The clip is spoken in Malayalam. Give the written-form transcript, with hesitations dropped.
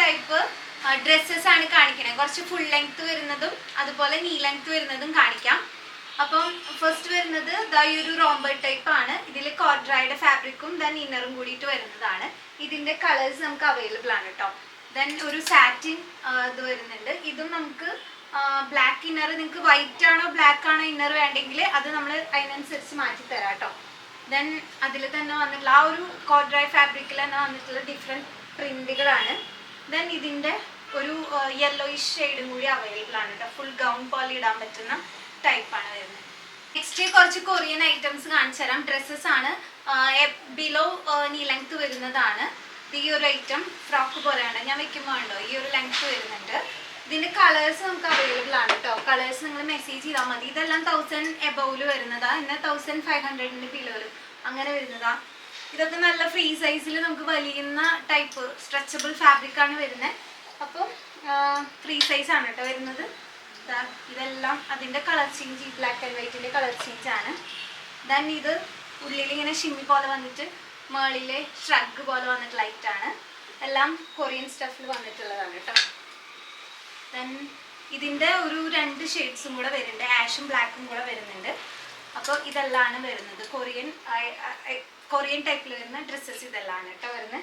ടൈപ്പ് ഡ്രസ്സസ് ആണ് കാണിക്കുന്നത്. കുറച്ച് ഫുൾ ലെങ്ത് വരുന്നതും അതുപോലെ നീ ലെങ്ത് വരുന്നതും കാണിക്കാം. അപ്പം ഫസ്റ്റ് വരുന്നത് ഈ ഒരു റോംബർ ടൈപ്പ് ആണ്. ഇതിൽ കോർഡ്രൈഡ് ഫാബ്രിക്കും ദെൻ ഇന്നറും കൂടിയിട്ട് വരുന്നതാണ്. ഇതിന്റെ കളേഴ്സ് നമുക്ക് അവൈലബിൾ ആണ് കേട്ടോ. ദെൻ ഒരു സാറ്റിൻ ഇത് വരുന്നുണ്ട്. ഇതും നമുക്ക് ബ്ലാക്ക് ഇന്നർ, നിങ്ങൾക്ക് വൈറ്റ് ആണോ ബ്ലാക്ക് ആണോ ഇന്നർ വേണ്ടെങ്കിൽ അത് നമ്മൾ അതിനനുസരിച്ച് മാറ്റി തരാം കേട്ടോ. ദെൻ അതിൽ തന്നെ വന്നിട്ടുള്ള ആ ഒരു കോർഡ്രൈ ഫാബ്രിക്കിൽ തന്നെ വന്നിട്ടുള്ള ഡിഫറെൻറ്റ് പ്രിന്റുകളാണ്. ദെൻ ഇതിൻ്റെ ഒരു യെല്ലോയിഷ് ഷെയ്ഡും കൂടി അവൈലബിൾ ആണ് കേട്ടോ. ഫുൾ ഗൗൺ പോലെ ഇടാൻ പറ്റുന്ന ടൈപ്പാണ് വരുന്നത്. നെക്സ്റ്റ് കുറച്ച് കൊറിയൻ ഐറ്റംസ് കാണിച്ചു തരാം. ഡ്രസ്സസ് ആണ്. ബിലോ നീ ലെങ്ത് വരുന്നതാണ്. ഈ ഒരു ഐറ്റം ഫ്രോക്ക് പോലെയാണ്. ഞാൻ വെക്കുമ്പോൾ ഉണ്ടോ ഈ ഒരു ലെങ്ത് വരുന്നുണ്ട്. ഇതിന്റെ കളേഴ്സ് നമുക്ക് അവൈലബിൾ ആണ് കേട്ടോ. കളേഴ്സ് നിങ്ങൾ മെസ്സേജ് ചെയ്താൽ മതി. ഇതെല്ലാം 1000 എബോവിൽ വരുന്നതാ. എന്നാൽ 1500 ബിലോയിലും അങ്ങനെ വരുന്നതാ. ഇതൊക്കെ നല്ല ഫ്രീ സൈസിൽ നമുക്ക് വലിയുന്ന ടൈപ്പ് സ്ട്രെച്ചബിൾ ഫാബ്രിക് ആണ് വരുന്നത്. അപ്പം ഫ്രീ സൈസ് ആണ് കേട്ടോ വരുന്നത്. ഇതെല്ലാം അതിൻ്റെ കളർ ചേഞ്ച്, ഈ ബ്ലാക്ക് ആൻഡ് വൈറ്റിൻ്റെ കളർ ചേഞ്ച് ആണ്. ദെൻ ഇത് ഉള്ളിൽ ഇങ്ങനെ ഷിമ്മി പോലെ വന്നിട്ട് മേളിലെ ഷ്രഗ് പോലെ വന്നിട്ട് ലൈറ്റ് ആണ്. എല്ലാം കൊറിയൻ സ്റ്റഫിൽ വന്നിട്ടുള്ളതാണ് കേട്ടോ. ദെൻ ഇതിൻ്റെ ഒരു 2 ഷെയ്ഡ്സും കൂടെ വരുന്നുണ്ട്. ആഷും ബ്ലാക്കും കൂടെ വരുന്നുണ്ട്. അപ്പോൾ ഇതെല്ലാം വരുന്നത് കൊറിയൻ ടൈപ്പിൽ വരുന്ന ഡ്രസ്സസ് ഇതെല്ലാം കേട്ടോ വരുന്നത്.